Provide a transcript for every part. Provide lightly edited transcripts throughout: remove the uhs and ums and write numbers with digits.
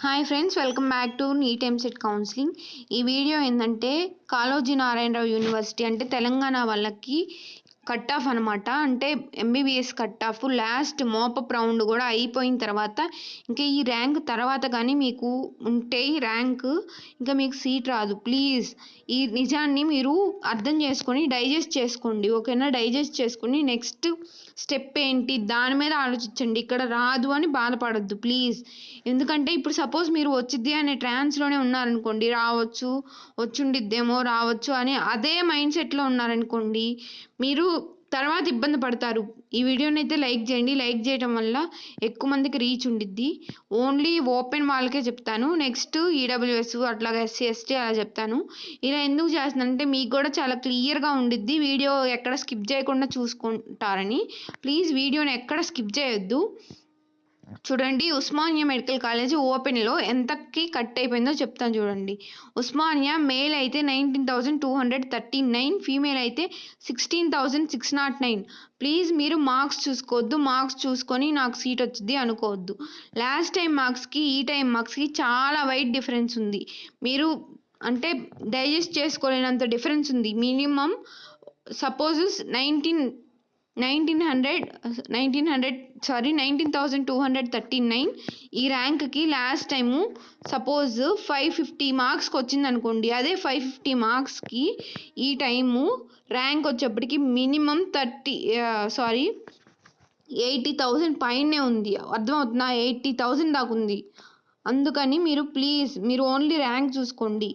Hi friends, welcome back to NEET EAMCET counselling. ఈ video ఏంటంటే Kaloji Narayana Rao university అంటే తెలంగాణ వాళ్ళకి కట్ ఆఫ్ అనమాట. అంటే MBBS cut off last mop-up round కూడా అయిపోయిన తర్వాత ఇంకా ఈ ర్యాంక్ తర్వాత కానీ మీకు ఉంటే ఈ ర్యాంక్ ఇంకా మీకు సీట్ రాదు. ప్లీజ్ ఈ నిజాన్ని మీరు అర్థం చేసుకొని డైజెస్ట్ చేసుకోండి, ఓకేనా? డైజెస్ట్ చేసుకుని నెక్స్ట్ స్టెప్ ఏంటి దాని మీద ఆలోచించండి. ఇక్కడ రాదు అని బాధపడద్దు ప్లీజ్. ఎందుకంటే ఇప్పుడు సపోజ్ మీరు వచ్చిద్ది అనే ట్రాన్స్లోనే ఉన్నారనుకోండి, రావచ్చు, వచ్చుండిద్దేమో, రావచ్చు అని అదే మైండ్ సెట్లో ఉన్నారనుకోండి, మీరు తర్వాత ఇబ్బంది పడతారు. ఈ వీడియోని అయితే లైక్ చేయండి. లైక్ చేయడం వల్ల ఎక్కువ మందికి రీచ్ ఉండిద్ది. ఓన్లీ ఓపెన్ వాళ్ళకే చెప్తాను. నెక్స్ట్ ఈడబ్ల్యూఎస్ అట్లాగా ఎస్సీ ఎస్టీ అలా చెప్తాను. ఇలా ఎందుకు చేస్తున్నానంటే మీకు కూడా చాలా క్లియర్గా ఉండిద్ది, వీడియో ఎక్కడ స్కిప్ చేయకుండా చూసుకుంటారని. ప్లీజ్ వీడియోని ఎక్కడ స్కిప్ చేయొద్దు. చూడండి, ఉస్మానియా మెడికల్ కాలేజ్ ఓపెన్లో ఎంతకి కట్ అయిపోయిందో చెప్తాను చూడండి. ఉస్మానియా మేల్ అయితే 19,239, ఫీమేల్ అయితే 16,609. ప్లీజ్ మీరు మార్క్స్ చూసుకోవద్దు. మార్క్స్ చూసుకొని నాకు సీట్ వచ్చింది అనుకోవద్దు. లాస్ట్ టైం మార్క్స్కి ఈ టైం మార్క్స్కి చాలా వైడ్ డిఫరెన్స్ ఉంది. మీరు అంటే డైజెస్ట్ చేసుకోలేనంత డిఫరెన్స్ ఉంది. మినిమం సపోజ్ 19,239 ఈ ర్యాంక్కి లాస్ట్ టైము సపోజ్ 550 మార్క్స్కి వచ్చింది అనుకోండి. అదే 550 మార్క్స్కి ఈ టైము ర్యాంక్ వచ్చేప్పటికి మినిమం 80,000 పైనే ఉంది. అర్థమవుతుందా? 80,000 దాకా ఉంది. అందుకని మీరు ప్లీజ్ మీరు ఓన్లీ ర్యాంక్ చూసుకోండి.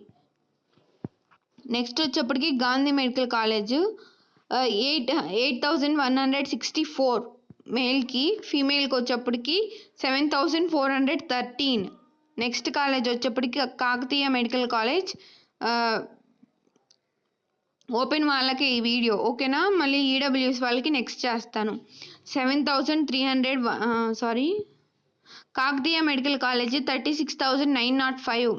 నెక్స్ట్ వచ్చేప్పటికి గాంధీ మెడికల్ కాలేజ్ 8,164 మేల్కి, ఫీమేల్కి వచ్చేప్పటికి 7,413. నెక్స్ట్ కాలేజ్ వచ్చేప్పటికి కాకతీయ మెడికల్ కాలేజ్ ఓపెన్ వాళ్ళకి ఈ వీడియో, ఓకేనా? మళ్ళీ ఈడబ్ల్యూఎస్ వాళ్ళకి నెక్స్ట్ చేస్తాను. 7,300 కాకతీయ మెడికల్ కాలేజ్ 36,905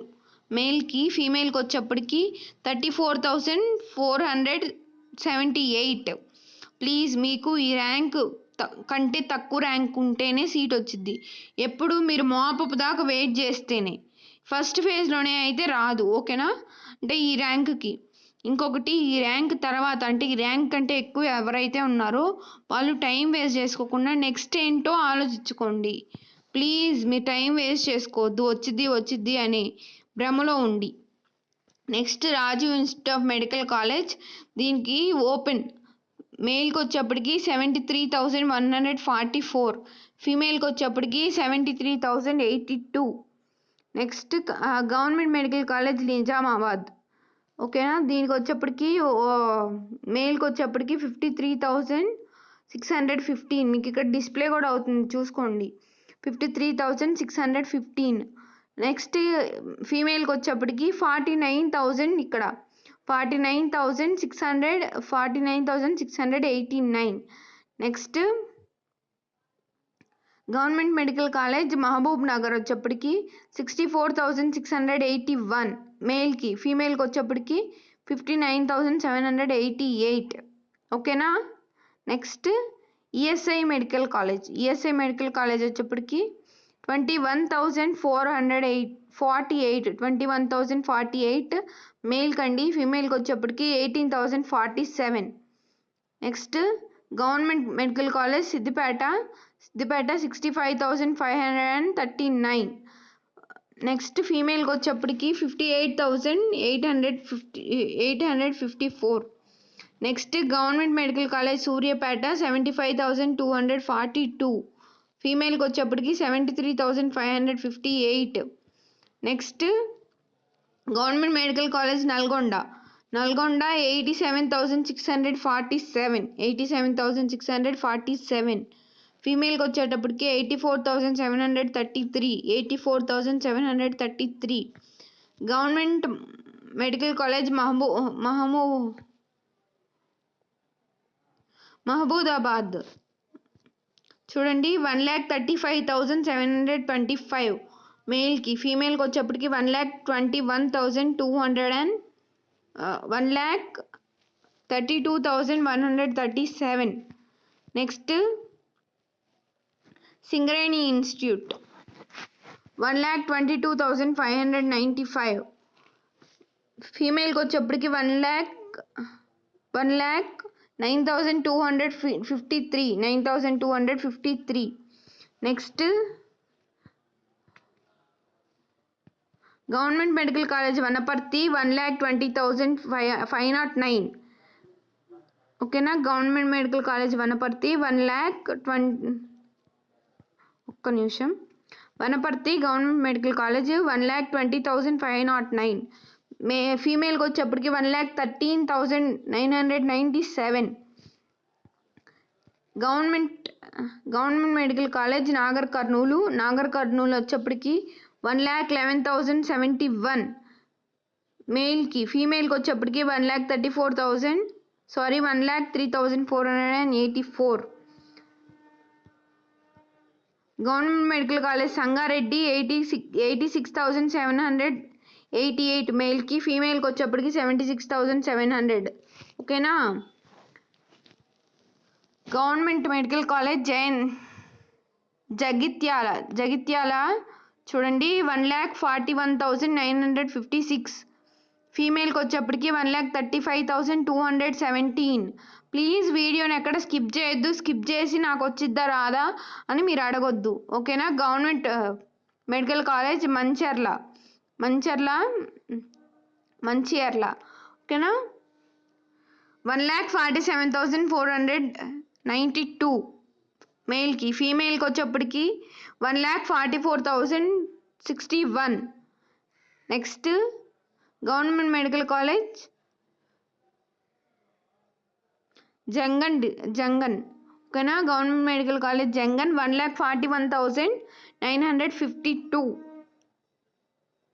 మేల్కి, ఫీమేల్కి వచ్చేప్పటికి 34,478. ప్లీజ్ మీకు ఈ ర్యాంక్ కంటే తక్కువ ర్యాంక్ ఉంటేనే సీట్ వచ్చింది. ఎప్పుడు మీరు మోపప్ దాకా వెయిట్ చేస్తేనే, ఫస్ట్ ఫేజ్లోనే అయితే రాదు, ఓకేనా? అంటే ఈ ర్యాంక్కి. ఇంకొకటి, ఈ ర్యాంక్ తర్వాత అంటే ఈ ర్యాంక్ కంటే ఎక్కువ ఎవరైతే ఉన్నారో వాళ్ళు టైం వేస్ట్ చేసుకోకుండా నెక్స్ట్ ఏంటో ఆలోచించుకోండి. ప్లీజ్ మీరు టైం వేస్ట్ చేసుకోవద్దు వచ్చిద్ది అని భ్రమలో ఉండి. Next Rajiv institute of medical college, దీనికి ఓపెన్ మేల్కి వచ్చేప్పటికి 73,144, ఫీమేల్కి వచ్చేప్పటికి 73,082. Next government medical college Nizamabad, ఓకేనా? దీనికి వచ్చేప్పటికి మేల్కి వచ్చేప్పటికి 53,615. మీకు ఇక్కడ డిస్ప్లే కూడా అవుతుంది చూసుకోండి. 53,615. నెక్స్ట్ ఫీమేల్కి వచ్చేప్పటికి 49,000, ఇక్కడ 49,689. Next government medical college Mahbubnagar వచ్చేప్పటికి 64,681 మేల్కి, ఫీమేల్కి వచ్చేప్పటికి 59,788, ఓకేనా? నెక్స్ట్ ఈఎస్ఐ మెడికల్ కాలేజ్ వచ్చేప్పటికి 21,048 మేల్ కండి, ఫీమేల్కి వచ్చేప్పటికి 18,047. Next government medical college Siddipet 65,539. Next ఫీమేల్కి వచ్చేప్పటికి 58,854. Next government medical college Suryapet 75,242, ఫీమేల్కి వచ్చేప్పటికి 73,558. Next government medical college Nalgonda 87,647, ఫీమేల్కి వచ్చేటప్పటికి 84,733. గవర్నమెంట్ మెడికల్ కాలేజ్ మహబూబాబాద్ చూడండి 1,35,725 మేల్కి, ఫీమేల్కి వచ్చేప్పటికి 1,32,137. Next Singareni institute 1,22,595. ఫీమేల్కి వచ్చేప్పటికి 9,253. Next government medical college Wanaparthy 1,20,509. ఓకేనా, గవర్నమెంట్ మెడికల్ కాలేజ్ వనపర్తి 1,20,000. ఒక్క నిమిషం. Wanaparthy government medical college 1,20,509. ఫీమేల్కి వచ్చేప్పటికి 1,13,997. Government medical college Nagar Kurnool వచ్చేప్పటికి 1,11,071. మేల్కి. ఫీమేల్కి వచ్చేప్పటికి 1,03,484. Government medical college Sangareddy 86,788. మేల్కి. ఫీమేల్కి వచ్చేప్పటికి 76,700. ఓకేనా. గవర్నమెంట్ మెడికల్ కాలేజ్ జగిత్యాల చూడండి 1,41,956. ఫీమేల్కి వచ్చేప్పటికి 1,35,217. ప్లీజ్ వీడియోని ఎక్కడ స్కిప్ చేయొద్దు. స్కిప్ చేసి నాకు వచ్చిద్దా రాదా అని మీరు అడగొద్దు. ఓకేనా. Government medical college Mancherial. ఓకేనా. 1,47,492. మేల్కి. ఫీమేల్కి వచ్చేప్పటికి 1,44,061. Next government medical college Jangaon. ఓకేనా. Government medical college Jangaon 1,41,952.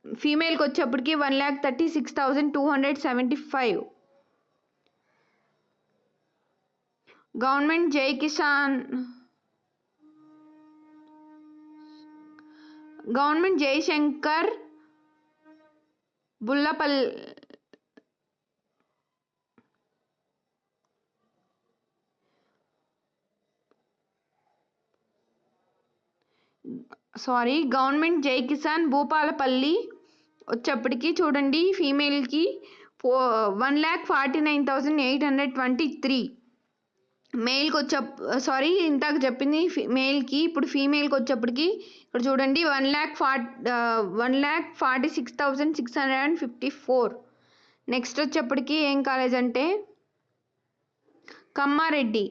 ఫీమేల్కి వచ్చేప్పటికి 1,36,275. గవర్నమెంట్ జయశంకర్ బుల్లపల్లి గవర్నమెంట్ జై కిసాన్ భూపాలపల్లి వచ్చేప్పటికి చూడండి ఫీమేల్కి 1,49,823. మేల్కి ఇందాక చెప్పింది మేల్కి. ఇప్పుడు ఫీమేల్కి వచ్చేప్పటికి ఇక్కడ చూడండి 1,46,654. నెక్స్ట్ వచ్చేప్పటికి ఏం కాలేజ్ అంటే Kamma Reddy.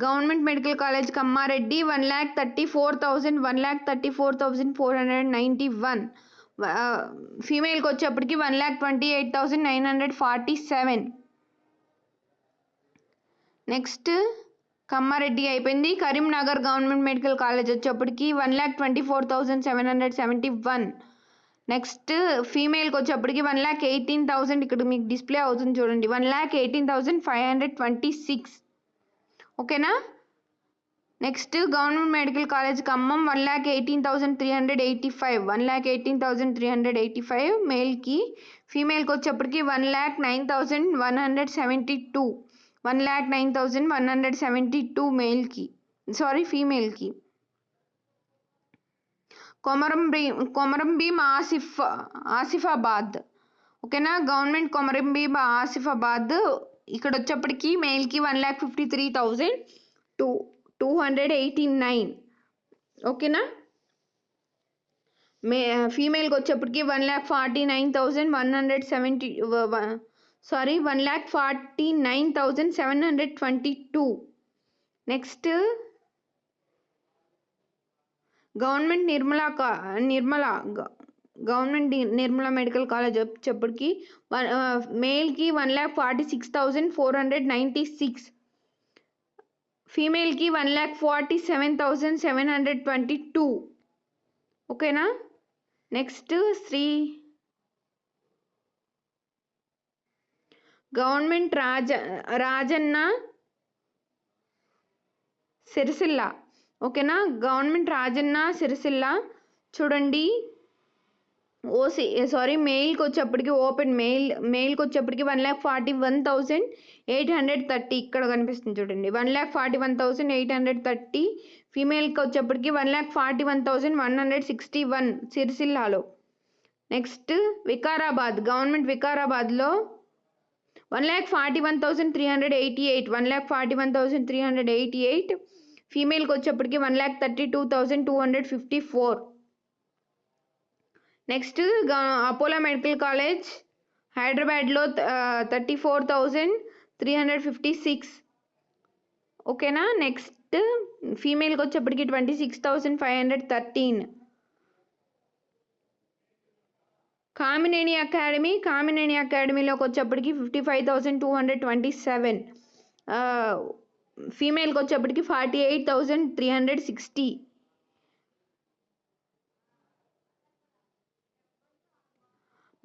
Government medical college Kamma Reddy 1,34,491. ఫీమేల్కి వచ్చేప్పటికి 1,28,947. నెక్స్ట్ కమ్మారెడ్డి అయిపోయింది. కరీంనగర్ గవర్నమెంట్ మెడికల్ కాలేజ్ వచ్చేప్పటికి 1,24,771. నెక్స్ట్ ఫీమేల్కి వచ్చేప్పటికి 1,18,000. ఇక్కడ మీకు డిస్ప్లే అవుతుంది చూడండి 1,18,526. ఓకేనా. Next government medical college Khammam 1,18,385. 1,18,385 మేల్కి. ఫీమేల్కి వచ్చేప్పటికి 1,09,172. 1,09,172 మేల్కి. ఫీమేల్కి. కొమరంభీం ఆసిఫాబాద్. ఓకేనా. గవర్నమెంట్ కొమరంభీం ఆసిఫాబాద్ ఇక్కడ వచ్చేప్పటికి మేల్కి 1,53,289. ఓకేనా. ఫీమేల్కి వచ్చేప్పటికి 1,49,722. Next government Nirmala medical college వచ్చేప్పటికి మేల్కి 1,46,496. ఫీమేల్కి 1,47,722. ఓకేనా. Next government Rajanna Sircilla. ఓకేనా. గవర్నమెంట్ రాజన్న సిరిసిల్ల చూడండి మెయిల్కి వచ్చేప్పటికి ఓపెన్ మెయిల్కి వచ్చేప్పటికి 1,41,830 ఇక్కడ కనిపిస్తుంది చూడండి, 1,41,830. ఫీమేల్కి వచ్చేప్పటికి 1,41,161 సిరిసిల్లాలో. నెక్స్ట్ వికారాబాద్, గవర్నమెంట్ వికారాబాద్లో 1,41,388, 1,41,388. ఫీమేల్కి వచ్చేప్పటికి 1,32,254. నెక్స్ట్ అపోలో మెడికల్ కాలేజ్ హైదరాబాద్లో 34,356. ఓకేనా. నెక్స్ట్ ఫీమేల్కి వచ్చేప్పటికి 26,513. కామినేని అకాడమీలోకి వచ్చేప్పటికి 55,227. ఫీమేల్కి వచ్చేప్పటికి 48,360.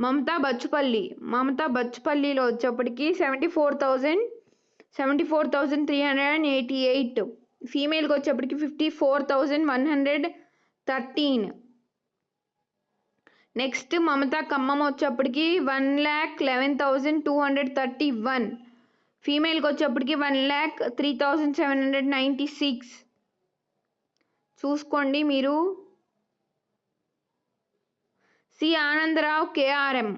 మమతా బచ్చుపల్లిలో వచ్చేప్పటికి 74,388. ఫీమేల్కి వచ్చేప్పటికి 54,113. నెక్స్ట్ మమతా ఖమ్మం వచ్చేప్పటికి 1,11,231. ఫీమేల్కి వచ్చేప్పటికి 1,03,796. చూసుకోండి మీరు. C Anandarao KRM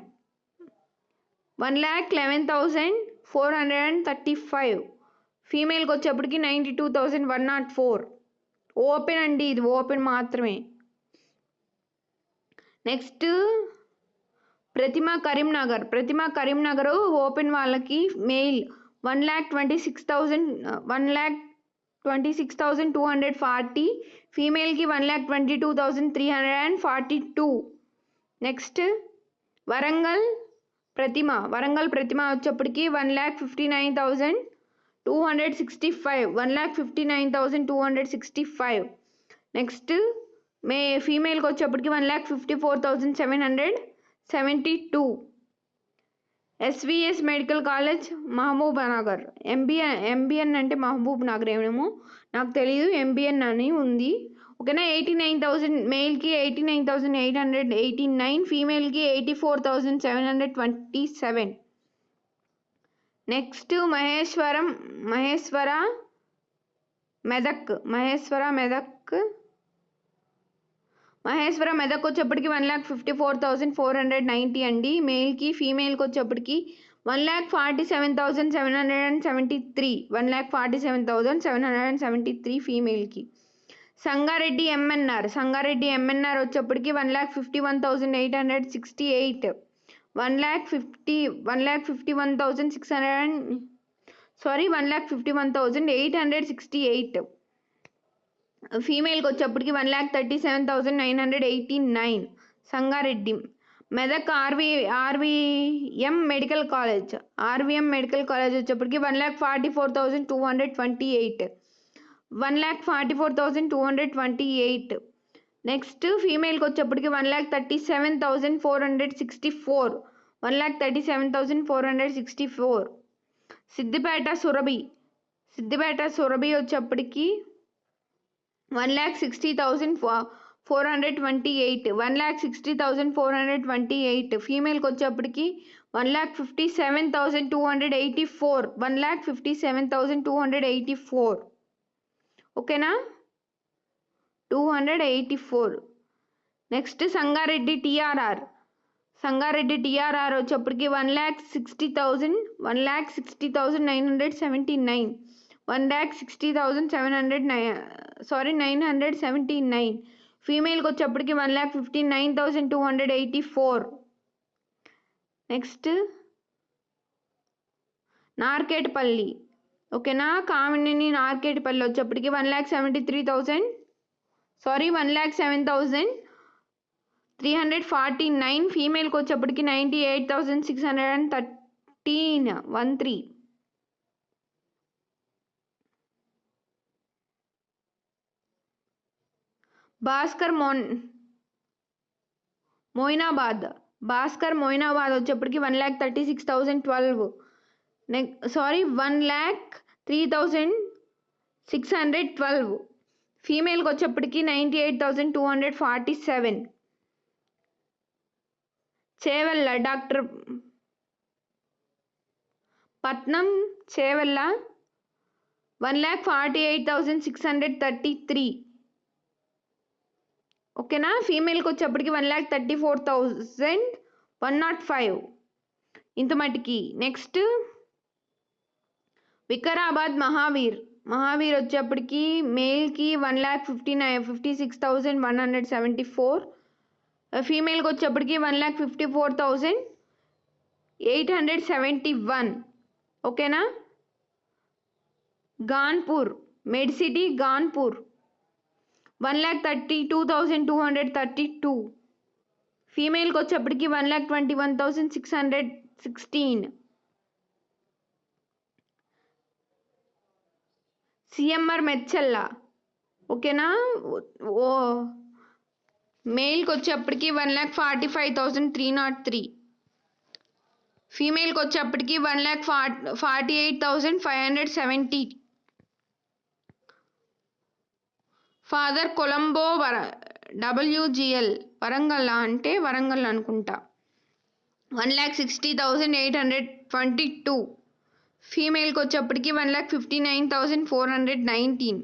1,11,435. ఫీమేల్కి వచ్చేప్పటికి 92,104. ఓపెన్ అండి, ఇది ఓపెన్ మాత్రమే. నెక్స్ట్ ప్రతిమా కరీంనగర్ ఓపెన్ వాళ్ళకి మెయిల్ 1,26,240. ఫీమేల్కి 1,22,342. నెక్స్ట్ వరంగల్ ప్రతిమ వచ్చేప్పటికి 1,59,265, 1,59,265. నెక్స్ట్ ఫీమేల్కి వచ్చేప్పటికి 1,54,772. SVS medical college Mahbubnagar, MBN అంటే మహబూబ్ నగర్ ఏమేమో నాకు తెలియదు, ఎంబీఎన్ అని ఉంది. ఓకేనా. 89,000 మెయిల్కి 89,889. ఫీమేల్కి 84,727. నెక్స్ట్ మహేశ్వర మెదక్ వచ్చేప్పటికి 1,54,490 అండి మెయిల్కి. ఫీమేల్కి వచ్చేప్పటికి 1,47,773, 1,47,773 ఫీమేల్కి. సంగారెడ్డి ఎంఎన్ఆర్ వచ్చేప్పటికి 1,51,868, 1,51,868. ఫీమేల్కి వచ్చేప్పటికి 1,37,989. Sangareddy. Medak RVM medical college వచ్చేప్పటికి 1,44,228, 1,44,228. నెక్స్ట్ ఫీమేల్కి వచ్చేప్పటికి 1,37,464, 1,37,464. సిద్దిపేట సురభి వచ్చేప్పటికి 1,60,428, 1,60,428. ఫీమేల్కి వచ్చేప్పటికి 1,57,284, 1,57,284. ఓకేనా. 284. నెక్స్ట్ సంగారెడ్డి టీఆర్ఆర్ వచ్చేప్పటికి 1,60,979, 1,60,979. ఫీమేల్కి వచ్చేప్పటికి 1,59,284. నెక్స్ట్ నార్కేట్పల్లి. ఓకేనా. కామినేని నార్కేట్పల్లి వచ్చేప్పటికి 1,07,349. ఫీమేల్కి వచ్చేప్పటికి 98,613. భాస్కర్ మొయినాబాద్ వచ్చేప్పటికి 1,36,012. 1,03,612. ఫీమేల్కి వచ్చేప్పటికి 98,247. చేవెళ్ళ డాక్టర్ పట్నం చేవెళ్ళ 1,48,633. ఓకేనా. ఫీమేల్కి వచ్చేప్పటికి 1,34,105 ఇంత మటుకి. నెక్స్ట్ వికారాబాద్ మహావీర్ వచ్చేప్పటికి మేల్కి 1,56,174. ఫీమేల్కి వచ్చేప్పటికి 1,54,871. ఓకేనా. గాన్పూర్ మెడ్సిటీ గాన్పూర్ 1,32,232. ఫీమేల్కి వచ్చేప్పటికి 1,21,616. సిఎంఆర్ మెచ్చల్ల. ఓకేనా. మేల్కి వచ్చేప్పటికి 1,45,303. ఫీమేల్కి వచ్చేప్పటికి 1,48,570. ఫాదర్ కొలంబో WGL వరంగల్ అంటే వరంగల్ అనుకుంటా 1,60,822. ఫీమేల్కి వచ్చేప్పటికి 1,59,419.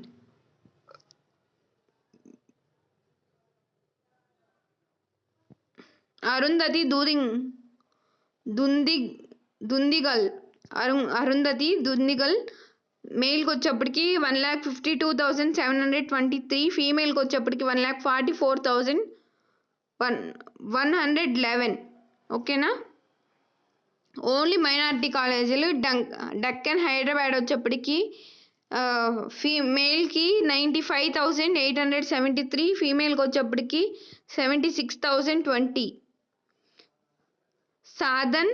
అరుంధతి దుందిగల్ అరుంధతి దుందిగల్ మేల్కి వచ్చేప్పటికి 1,52,723. ఫీమేల్కి వచ్చేప్పటికి 1,44,111. ఓకేనా. ఓన్లీ మైనారిటీ కాలేజీలు. డక్కన్ హైదరాబాద్ వచ్చేప్పటికి మేల్కి 95,873. ఫీమేల్కి వచ్చేప్పటికి 76,020. సాధన్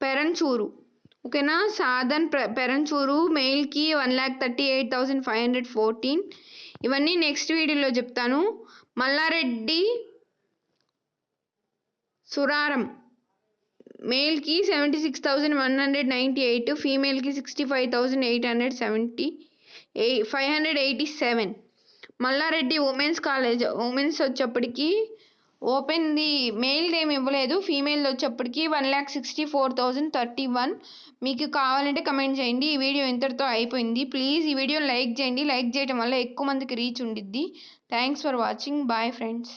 పెరంచూరు. ఓకేనా. సాధన్ పెరంచూరు మేల్కి 1,38,514. ఇవన్నీ నెక్స్ట్ వీడియోలో చెప్తాను. మల్లారెడ్డి సురారం మేల్కి 76,198. ఫీమేల్కి 65,587. మల్లారెడ్డి ఉమెన్స్ కాలేజ్ ఉమెన్స్ వచ్చేప్పటికి ఓపెన్ది మేల్ ఏమి ఇవ్వలేదు. ఫీమేల్ వచ్చేప్పటికి 1,64,031. మీకు కావాలంటే కమెంట్ చేయండి. ఈ వీడియో ఇంతటితో అయిపోయింది. ప్లీజ్ ఈ వీడియోని లైక్ చేయండి. లైక్ చేయడం వల్ల ఎక్కువ మందికి రీచ్ ఉండిద్ది. Thanks for watching. Bye friends.